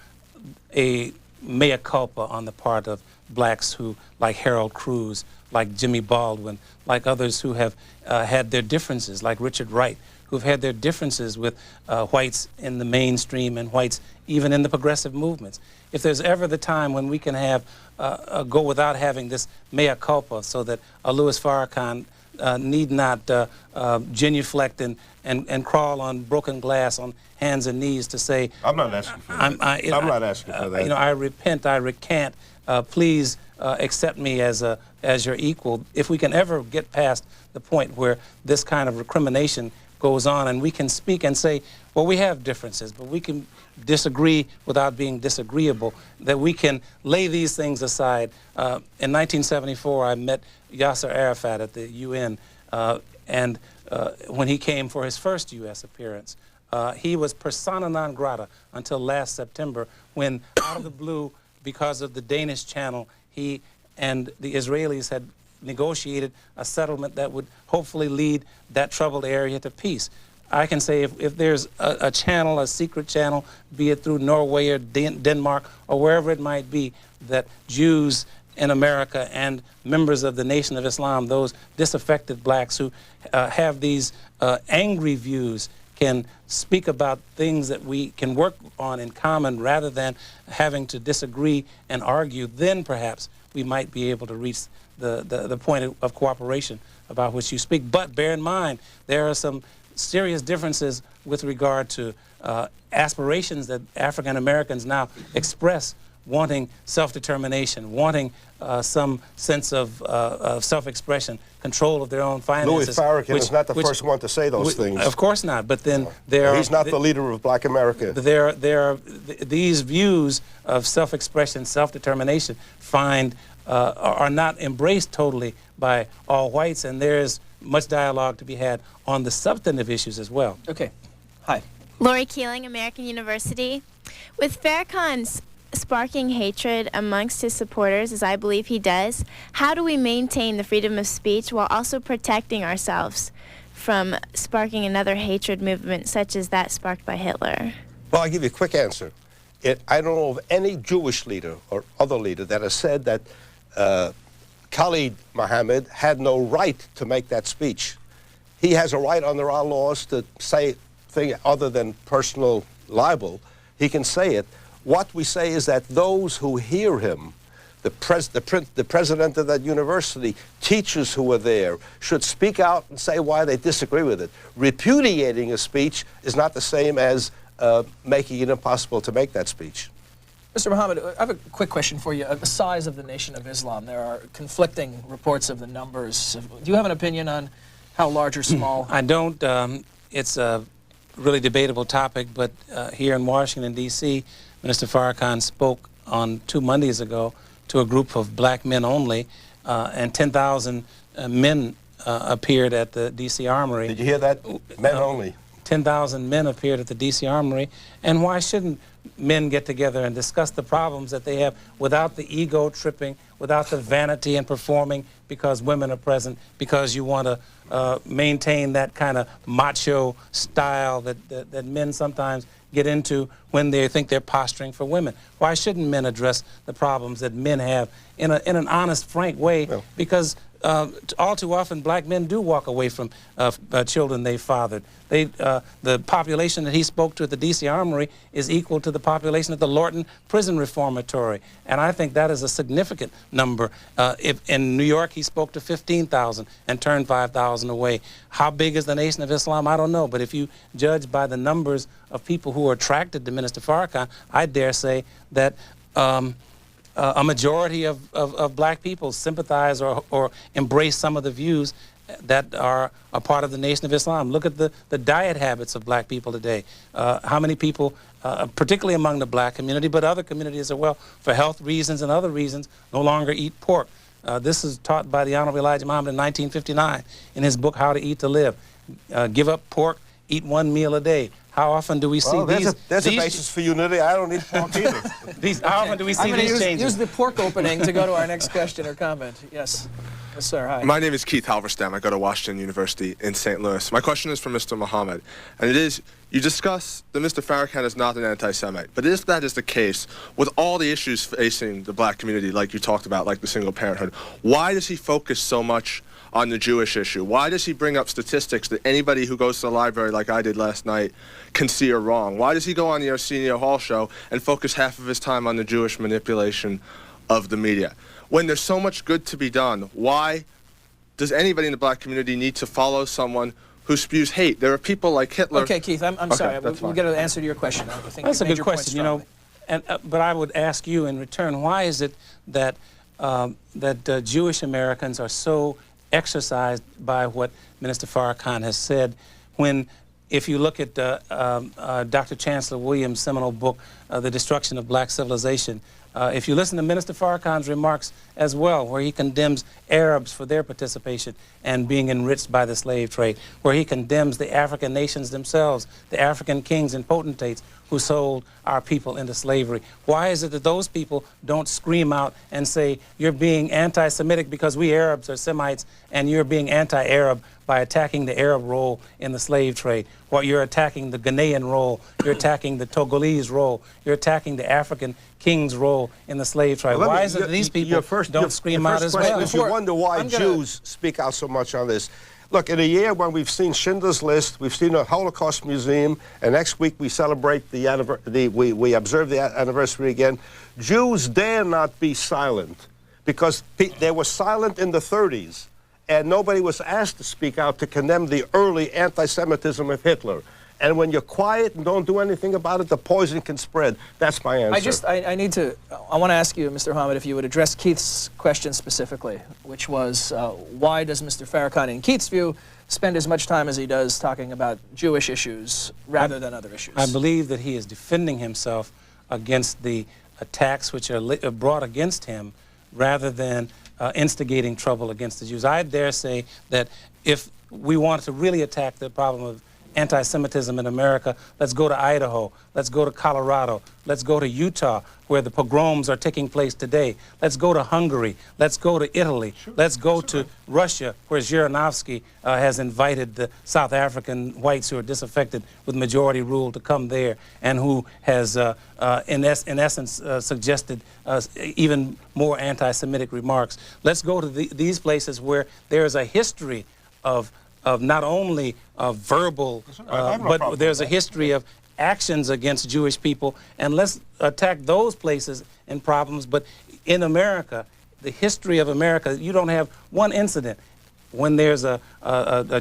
a mea culpa on the part of blacks who, like Harold Cruz, like Jimmy Baldwin, like others who have had their differences, like Richard Wright, who've had their differences with whites in the mainstream and whites even in the progressive movements. If there's ever the time when we can have go without having this mea culpa, so that a Louis Farrakhan need not genuflect and crawl on broken glass on hands and knees to say, I'm not asking for that. I'm not asking for that. You know, I repent, I recant. Please accept me as your equal. If we can ever get past the point where this kind of recrimination goes on, and we can speak and say, well, we have differences, but we can disagree without being disagreeable, that we can lay these things aside. In 1974, I met Yasser Arafat at the UN, and when he came for his first U.S. appearance, he was persona non grata until last September, when out of the blue, because of the Danish Channel, he and the Israelis had negotiated a settlement that would hopefully lead that troubled area to peace. I can say if there's a channel, a secret channel, be it through Norway or Denmark or wherever it might be, that Jews in America and members of the Nation of Islam, those disaffected blacks who have these angry views, can speak about things that we can work on in common rather than having to disagree and argue, then perhaps we might be able to reach the point of cooperation about which you speak. But bear in mind, there are some serious differences with regard to aspirations that African Americans now express, wanting self-determination, wanting some sense of self-expression, control of their own finances. Louis Farrakhan is not the first one to say those things. Of course not, but then there He's not the leader of Black America. There are these views of self-expression, self-determination are not embraced totally by all whites, and there's much dialogue to be had on the substantive issues as well. Okay. Hi. Lori Keeling, American University. With Farrakhan's sparking hatred amongst his supporters, as I believe he does, how do we maintain the freedom of speech while also protecting ourselves from sparking another hatred movement such as that sparked by Hitler? Well, I'll give you a quick answer. I don't know of any Jewish leader or other leader that has said that Khalid Muhammad had no right to make that speech. He has a right under our laws to say things other than personal libel. He can say it. What we say is that those who hear him, the president of that university, teachers who were there, should speak out and say why they disagree with it. Repudiating a speech is not the same as making it impossible to make that speech. Mr. Muhammad, I have a quick question for you. The size of the Nation of Islam, there are conflicting reports of the numbers. Do you have an opinion on how large or small? I don't. It's a really debatable topic, but here in Washington, D.C., Minister Farrakhan spoke on 2 Mondays ago to a group of black men only, and 10,000 men appeared at the D.C. Armory. Did you hear that? Men only. 10,000 men appeared at the D.C. Armory, and why shouldn't men get together and discuss the problems that they have without the ego tripping, without the vanity in performing because women are present, because you want to maintain that kind of macho style that men sometimes get into when they think they're posturing for women? Why shouldn't men address the problems that men have in an honest, frank way? Well, because all too often black men do walk away from children they fathered. The population that he spoke to at the D.C. Armory is equal to the population at the Lorton Prison Reformatory, and I think that is a significant number. If in New York he spoke to 15,000 and turned 5,000 away. How big is the Nation of Islam? I don't know, but if you judge by the numbers of people who are attracted to Minister Farrakhan, I dare say that a majority of black people sympathize or embrace some of the views that are a part of the Nation of Islam. Look at the diet habits of black people today. How many people, particularly among the black community, but other communities as well, for health reasons and other reasons, no longer eat pork. This is taught by the Honorable Elijah Muhammad in 1959 in his book, How to Eat to Live. Give up pork, eat 1 meal a day. How often do we see these? There's a basis for unity. I don't eat pork either. How often do we see these changes? Use the pork opening to go to our next question or comment. Yes. Yes, sir. Hi. My name is Keith Halberstam. I go to Washington University in St. Louis. My question is for Mr. Muhammad, and it is, you discuss that Mr. Farrakhan is not an anti-Semite, but if that is the case, with all the issues facing the black community, like you talked about, like the single parenthood, why does he focus so much on the Jewish issue? Why does he bring up statistics that anybody who goes to the library, like I did last night, can see are wrong? Why does he go on the Arsenio Hall show and focus half of his time on the Jewish manipulation of the media? When there's so much good to be done, why does anybody in the black community need to follow someone who spews hate? There are people like Hitler. Okay, Keith, I'm sorry. We'll get an answer to your question. I think that's a good question, you know. And but I would ask you in return, why is it that Jewish Americans are so exercised by what Minister Farrakhan has said, when, if you look at Dr. Chancellor Williams' seminal book, The Destruction of Black Civilization, if you listen to Minister Farrakhan's remarks as well, where he condemns Arabs for their participation and being enriched by the slave trade, where he condemns the African nations themselves, the African kings and potentates who sold our people into slavery. Why is it that those people don't scream out and say, you're being anti-Semitic because we Arabs are Semites, and you're being anti-Arab by attacking the Arab role in the slave trade? While you're attacking the Ghanaian role, you're attacking the Togolese role, you're attacking the African king's role in the slave trade. Why is it that these people don't scream out as well? You wonder why Jews speak out so much on this. Look, in a year when we've seen Schindler's List, we've seen a Holocaust museum, and next week we celebrate we observe the anniversary again, Jews dare not be silent, because they were silent in the 30s, and nobody was asked to speak out to condemn the early anti-Semitism of Hitler. And when you're quiet and don't do anything about it, the poison can spread. That's my answer. I want to ask you, Mr. Muhammad, if you would address Keith's question specifically, which was, why does Mr. Farrakhan, in Keith's view, spend as much time as he does talking about Jewish issues rather than other issues? I believe that he is defending himself against the attacks which are brought against him rather than instigating trouble against the Jews. I dare say that if we want to really attack the problem of anti-Semitism in America, let's go to Idaho, let's go to Colorado, let's go to Utah, where the pogroms are taking place today. Let's go to Hungary, let's go to Italy, let's go to Russia, where Zhirinovsky has invited the South African whites who are disaffected with majority rule to come there, and who has, in essence, suggested even more anti-Semitic remarks. Let's go to these places where there is a history of not only verbal, but there's a history of actions against Jewish people, and let's attack those places and problems. But in America, the history of America, you don't have one incident when there's a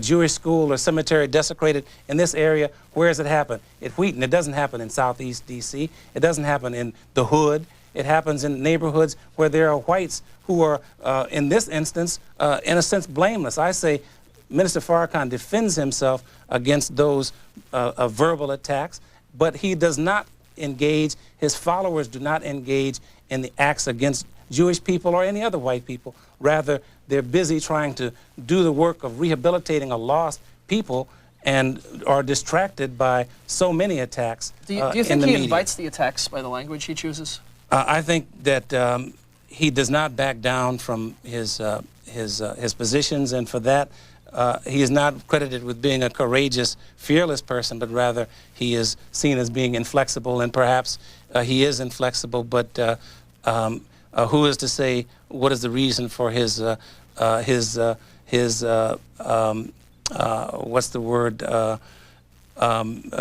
Jewish school or cemetery desecrated in this area. Where does it happen? At Wheaton. It doesn't happen in Southeast D.C. It doesn't happen in the hood. It happens in neighborhoods where there are whites who are, in this instance, in a sense, blameless. I say Minister Farrakhan defends himself against those verbal attacks, but he does not engage, his followers do not engage in the acts against Jewish people or any other white people. Rather, they're busy trying to do the work of rehabilitating a lost people and are distracted by so many attacks Do you think he invites the attacks by the language he chooses? I think that he does not back down from his positions, and for that, he is not credited with being a courageous, fearless person, but rather he is seen as being inflexible, and perhaps he is inflexible, but who is to say what is the reason for his what's the word,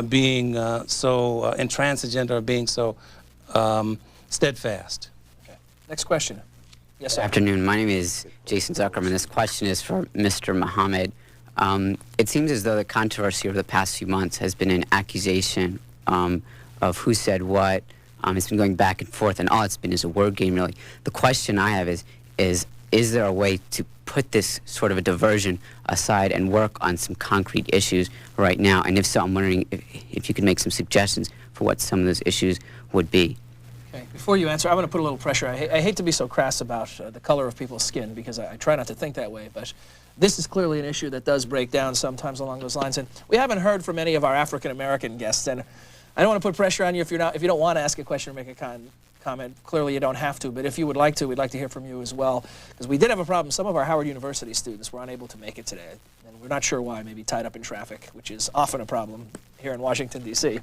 being so intransigent or being so steadfast. Okay. Next question. Yes, sir. Good afternoon. My name is Jason Zuckerman. This question is for Mr. Muhammad. It seems as though the controversy over the past few months has been an accusation of who said what. It's been going back and forth, and all it's been is a word game, really. The question I have is there a way to put this sort of a diversion aside and work on some concrete issues right now? And if so, I'm wondering if you could make some suggestions for what some of those issues would be. Okay. Before you answer, I'm going to put a little pressure. I hate to be so crass about the color of people's skin, because I try not to think that way, but this is clearly an issue that does break down sometimes along those lines. And we haven't heard from any of our African-American guests, and I don't want to put pressure on you if you don't want to ask a question or make a comment. comment. Clearly you don't have to, but if you would like to, we'd like to hear from you as well. Because we did have a problem. Some of our Howard University students were unable to make it today, and we're not sure why, maybe tied up in traffic, which is often a problem here in Washington, D.C.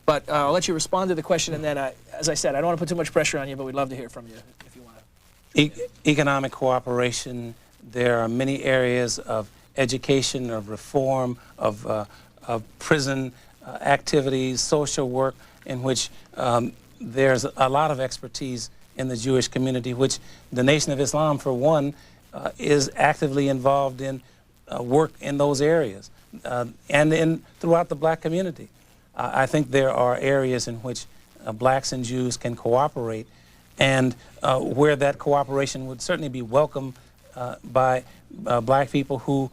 But I'll let you respond to the question, and then, as I said, I don't want to put too much pressure on you, but we'd love to hear from you if you want to. Economic cooperation, there are many areas of education, of reform, of prison activities, social work, in which there's a lot of expertise in the Jewish community, which the Nation of Islam, for one, is actively involved in work in those areas, and throughout the black community. I think there are areas in which blacks and Jews can cooperate, and where that cooperation would certainly be welcome by black people who,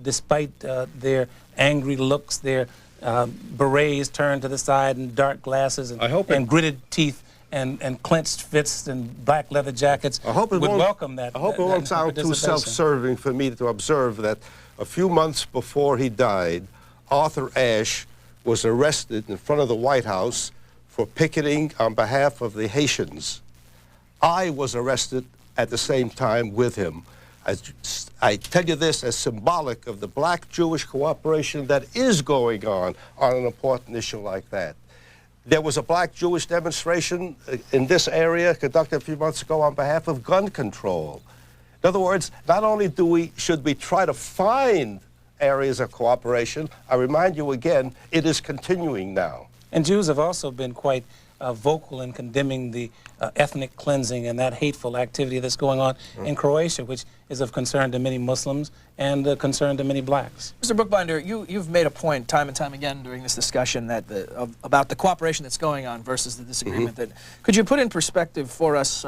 despite their angry looks, their berets turned to the side and dark glasses and gritted teeth and clenched fists and black leather jackets, would welcome that. I hope it won't sound too self-serving for me to observe that a few months before he died, Arthur Ashe was arrested in front of the White House for picketing on behalf of the Haitians. I was arrested at the same time with him. I tell you this as symbolic of the black-Jewish cooperation that is going on an important issue like that. There was a black-Jewish demonstration in this area conducted a few months ago on behalf of gun control. In other words, not only should we try to find areas of cooperation, I remind you again, it is continuing now. And Jews have also been quite vocal in condemning the ethnic cleansing and that hateful activity that's going on in Croatia, which is of concern to many Muslims and a concern to many blacks. Mr. Bookbinder, you've made a point time and time again during this discussion that about the cooperation that's going on versus the disagreement. Could you put in perspective for us,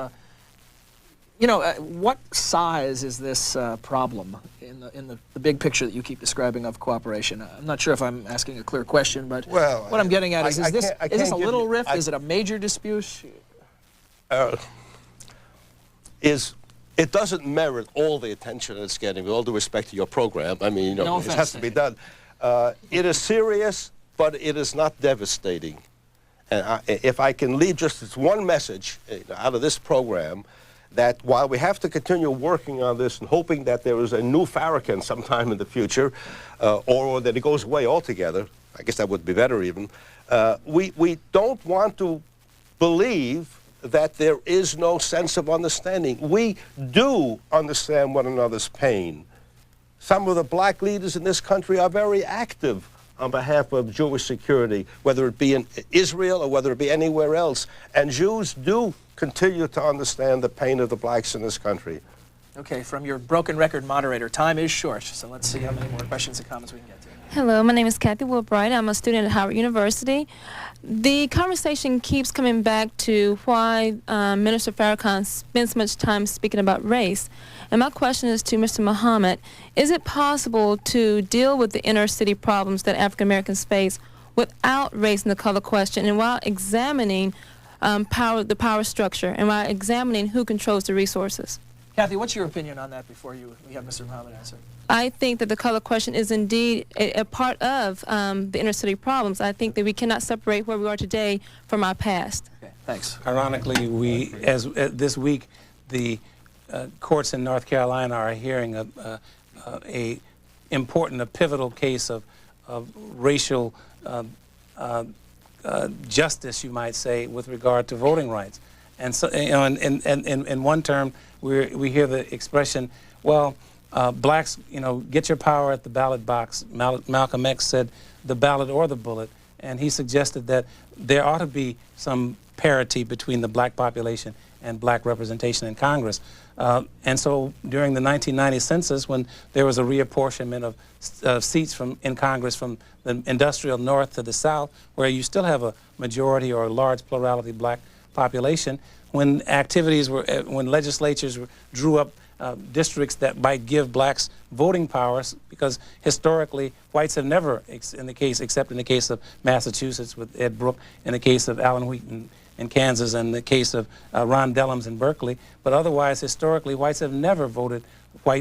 what size is this problem in the big picture that you keep describing of cooperation? I'm not sure if I'm asking a clear question, but what I'm getting at is this a little rift? Is it a major dispute? It doesn't merit all the attention it's getting, with all due respect to your program. I mean, no it has to be done. It is serious, but it is not devastating. And if I can leave just this one message out of this program, that while we have to continue working on this and hoping that there is a new Farrakhan sometime in the future, or that it goes away altogether, I guess that would be better even, we don't want to believe that there is no sense of understanding. We do understand one another's pain. Some of the black leaders in this country are very active on behalf of Jewish security, whether it be in Israel or whether it be anywhere else. And Jews do continue to understand the pain of the blacks in this country. Okay, from your broken record moderator, time is short, so let's see how many more questions and comments we can get to. Hello, my name is Kathy Wilbright. I'm a student at Howard University. The conversation keeps coming back to why Minister Farrakhan spends so much time speaking about race. And my question is to Mr. Muhammad, is it possible to deal with the inner city problems that African Americans face without raising the color question and while examining the power structure and while examining who controls the resources? Kathy, what's your opinion on that before we have Mr. Muhammad answer? I think that the color question is indeed a part of the inner city problems. I think that we cannot separate where we are today from our past. Okay, thanks. Ironically, this week, the courts in North Carolina are hearing a pivotal case of racial justice, you might say, with regard to voting rights. And so, in one term, we hear the expression, well, blacks, get your power at the ballot box. Malcolm X said the ballot or the bullet, and he suggested that there ought to be some parity between the black population and black representation in Congress. And so during the 1990 census, when there was a reapportionment of seats in Congress from the industrial north to the south, where you still have a majority or a large plurality black population, when legislatures drew up districts that might give blacks voting powers, because historically whites have never, except in the case of Massachusetts with Ed Brooke, in the case of Alan Wheaton in Kansas, and the case of Ron Dellums in Berkeley, but otherwise historically whites have never voted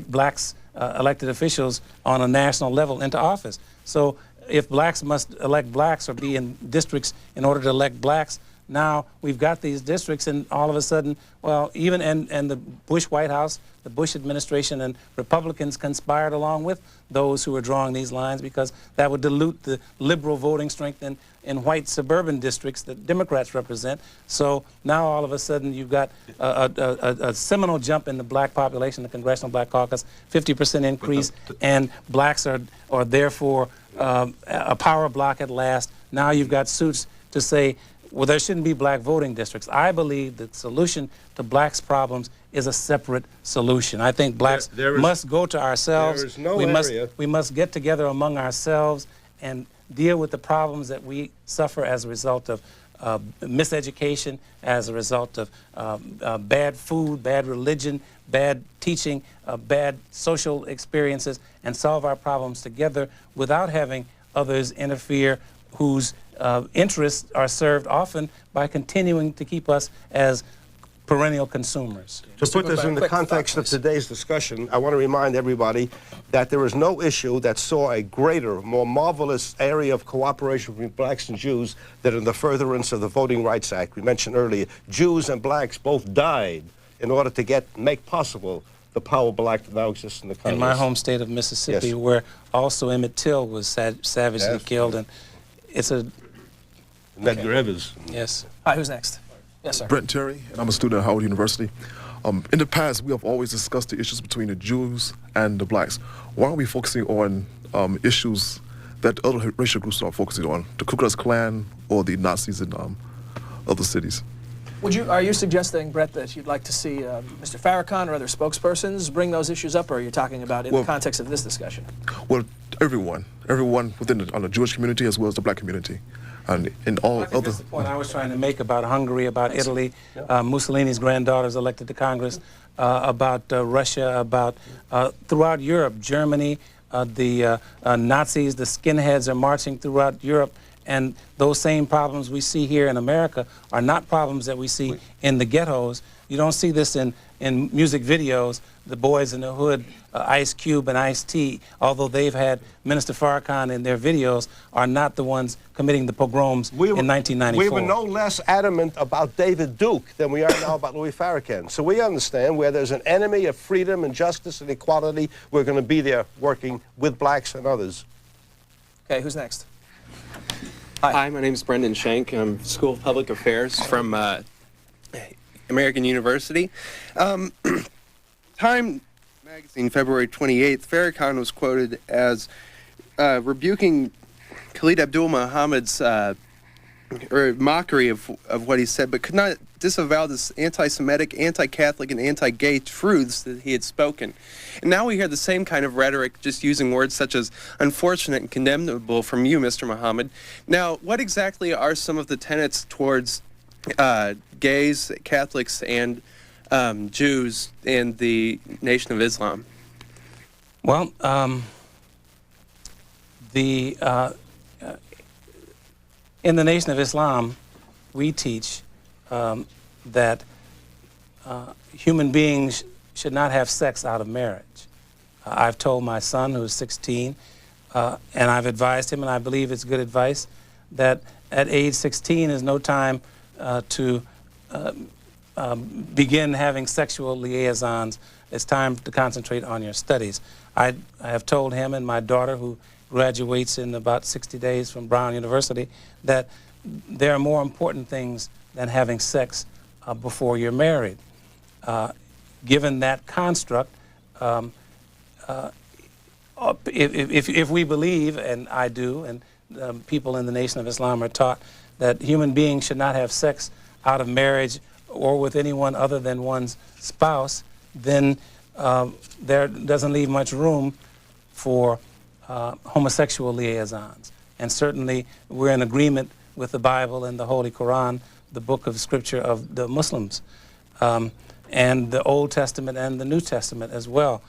blacks elected officials on a national level into office. So if blacks must elect blacks or be in districts in order to elect blacks, now we've got these districts, and all of a sudden, well, even and the Bush White House, the Bush administration, and Republicans conspired along with those who were drawing these lines, because that would dilute the liberal voting strength in white suburban districts that Democrats represent. So now all of a sudden you've got a seminal jump in the black population, the Congressional Black Caucus, 50% increase, and blacks are therefore a power block at last. Now you've got suits to say, well, there shouldn't be black voting districts. I believe the solution to blacks' problems is a separate solution. I think blacks must go to ourselves. There is no we must get together among ourselves and deal with the problems that we suffer as a result of miseducation, as a result of bad food, bad religion, bad teaching, bad social experiences, and solve our problems together without having others interfere whose interests are served often by continuing to keep us as perennial consumers. To put this in the context of today's discussion, I want to remind everybody that there is no issue that saw a greater, more marvelous area of cooperation between blacks and Jews than in the furtherance of the Voting Rights Act. We mentioned earlier, Jews and blacks both died in order to make possible the power black that now exists in the country. In my home state of Mississippi, yes, where also Emmett Till was savagely killed, and it's a... Medgar Evers. Yes. Hi, who's next? Yes, sir. Brent Terry, and I'm a student at Howard University. In the past, we have always discussed the issues between the Jews and the blacks. Why are we focusing on issues that other racial groups are focusing on, the Ku Klux Klan or the Nazis in other cities? Are you suggesting, Brett, that you'd like to see Mr. Farrakhan or other spokespersons bring those issues up, or are you talking about in the context of this discussion? Well, everyone within the Jewish community as well as the black community. And in all I think that's the point I was trying to make about Hungary, about Italy, Mussolini's granddaughters elected to Congress, about Russia, about throughout Europe, Germany, the Nazis, the skinheads are marching throughout Europe, and those same problems we see here in America are not problems that we see in the ghettos. You don't see this in music videos, the Boys in the Hood, Ice Cube and Ice-T, although they've had Minister Farrakhan in their videos, are not the ones committing the pogroms in 1994. We were no less adamant about David Duke than we are now about Louis Farrakhan. So we understand where there's an enemy of freedom and justice and equality, we're going to be there working with blacks and others. Okay, who's next? Hi, my name is Brendan Shank. I'm School of Public Affairs from American University. Time magazine, February 28th, Farrakhan was quoted as rebuking Khalid Abdul Muhammad's mockery of what he said, but could not disavow this anti-Semitic, anti-Catholic, and anti-gay truths that he had spoken. And now we hear the same kind of rhetoric, just using words such as unfortunate and condemnable from you, Mr. Muhammad. Now, what exactly are some of the tenets towards gays, Catholics, and Jews in the Nation of Islam? Well, in the Nation of Islam, we teach that human beings should not have sex out of marriage. I've told my son, who's 16, and I've advised him, and I believe it's good advice, that at age 16 is no time to begin having sexual liaisons. It's time to concentrate on your studies. I have told him and my daughter, who graduates in about 60 days from Brown University, that there are more important things than having sex before you're married. Given that construct, if we believe, and I do, and people in the Nation of Islam are taught that human beings should not have sex out of marriage or with anyone other than one's spouse, then there doesn't leave much room for homosexual liaisons. And certainly we're in agreement with the Bible and the Holy Quran, the book of scripture of the Muslims, and the Old Testament and the New Testament as well.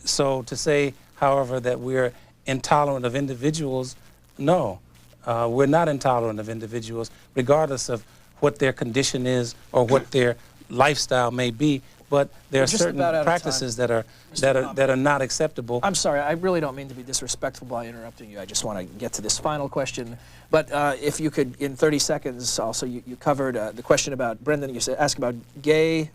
So to say, however, that we're intolerant of individuals, no. We're not intolerant of individuals, regardless of what their condition is or what their lifestyle may be. but there are just certain about out of practices time. that are not acceptable. I'm sorry, I really don't mean to be disrespectful by interrupting you. I just want to get to this final question. But if you could, in 30 seconds, also, you covered the question about, Brendan, you asked about gay,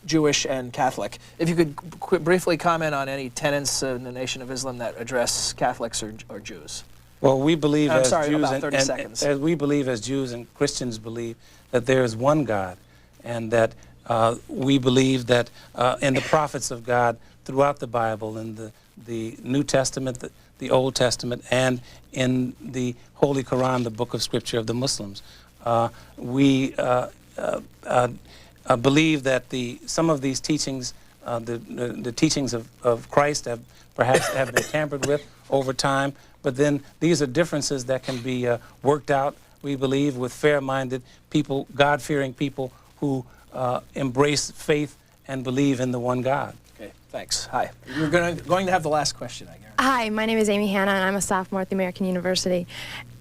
Jewish, and Catholic. If you could briefly comment on any tenets in the Nation of Islam that address Catholics or Jews. Well, we believe I'm as sorry, Jews about 30 seconds. as we believe as Jews and Christians believe that there is one God, and that we believe that in the prophets of God throughout the Bible, in the New Testament, the Old Testament, and in the Holy Quran, the book of scripture of the Muslims, we believe that some of these teachings, the teachings of Christ, perhaps have been tampered with over time. But then these are differences that can be worked out, we believe, with fair-minded people, God-fearing people who embrace faith and believe in the one God. Okay, thanks. Hi. You're going to have the last question, I guarantee. Hi, my name is Amy Hanna, and I'm a sophomore at the American University.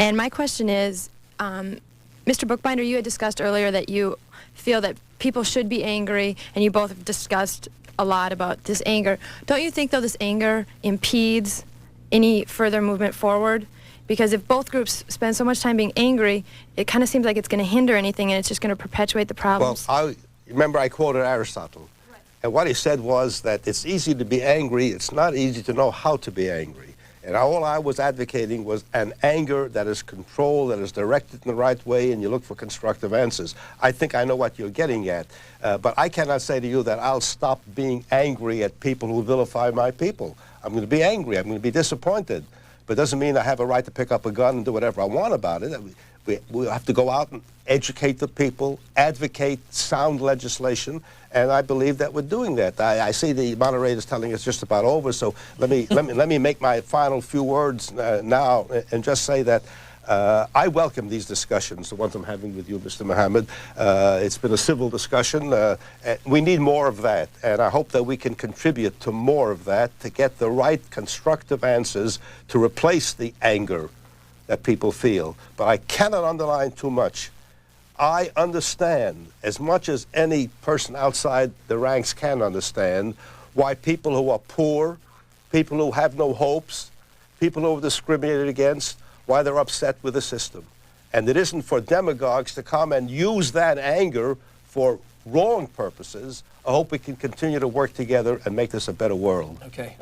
And my question is, Mr. Bookbinder, you had discussed earlier that you feel that people should be angry, and you both have discussed a lot about this anger. Don't you think, though, this anger impedes any further movement forward? Because if both groups spend so much time being angry, it kind of seems like it's going to hinder anything, and it's just going to perpetuate the problems. Well, remember I quoted Aristotle. Right. And what he said was that it's easy to be angry, it's not easy to know how to be angry. And all I was advocating was an anger that is controlled, that is directed in the right way, and you look for constructive answers. I think I know what you're getting at, but I cannot say to you that I'll stop being angry at people who vilify my people. I'm going to be angry, I'm going to be disappointed, but it doesn't mean I have a right to pick up a gun and do whatever I want about it. We have to go out and educate the people, advocate sound legislation, and I believe that we're doing that. I see the moderator's telling us just about over, so let me make my final few words now and just say that I welcome these discussions, the ones I'm having with you, Mr. Muhammad. It's been a civil discussion. We need more of that, and I hope that we can contribute to more of that to get the right constructive answers to replace the anger that people feel. But I cannot underline too much. I understand, as much as any person outside the ranks can understand, why people who are poor, people who have no hopes, people who are discriminated against, why they're upset with the system. And it isn't for demagogues to come and use that anger for wrong purposes. I hope we can continue to work together and make this a better world. Okay.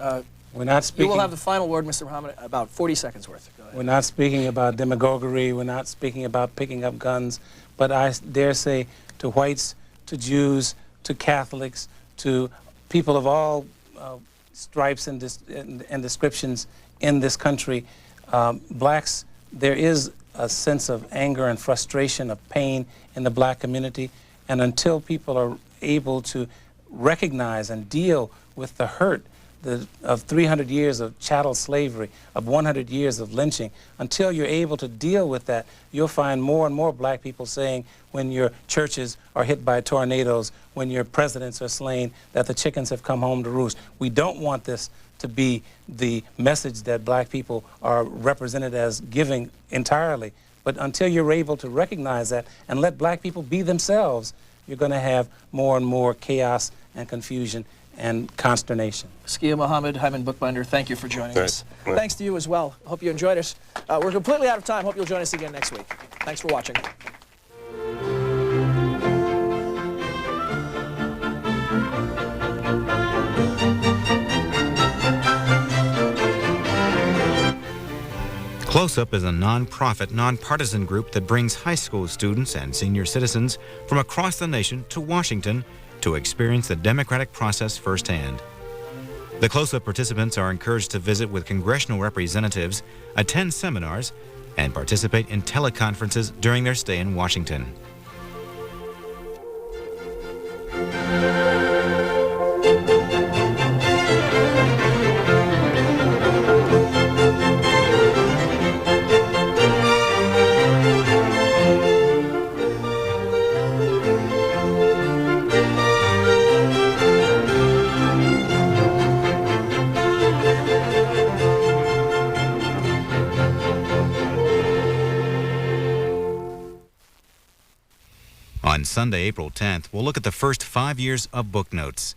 We're not speaking. You will have the final word, Mr. Muhammad, about 40 seconds worth. Go ahead. We're not speaking about demagoguery. We're not speaking about picking up guns. But I dare say to whites, to Jews, to Catholics, to people of all stripes and descriptions in this country, blacks, there is a sense of anger and frustration, of pain in the black community. And until people are able to recognize and deal with the hurt of 300 years of chattel slavery, of 100 years of lynching, until you're able to deal with that, you'll find more and more black people saying when your churches are hit by tornadoes, when your presidents are slain, that the chickens have come home to roost. We don't want this to be the message that black people are represented as giving entirely. But until you're able to recognize that and let black people be themselves, you're going to have more and more chaos and confusion and consternation. Askia Muhammad, Hyman Bookbinder, thank you for joining us. Thanks to you as well. Hope you enjoyed it. We're completely out of time. Hope you'll join us again next week. Thanks for watching. Close-Up is a non-profit, nonpartisan group that brings high school students and senior citizens from across the nation to Washington to experience the democratic process firsthand. The Close-Up participants are encouraged to visit with congressional representatives, attend seminars, and participate in teleconferences during their stay in Washington. On Sunday, April 10th, we'll look at the first 5 years of book notes.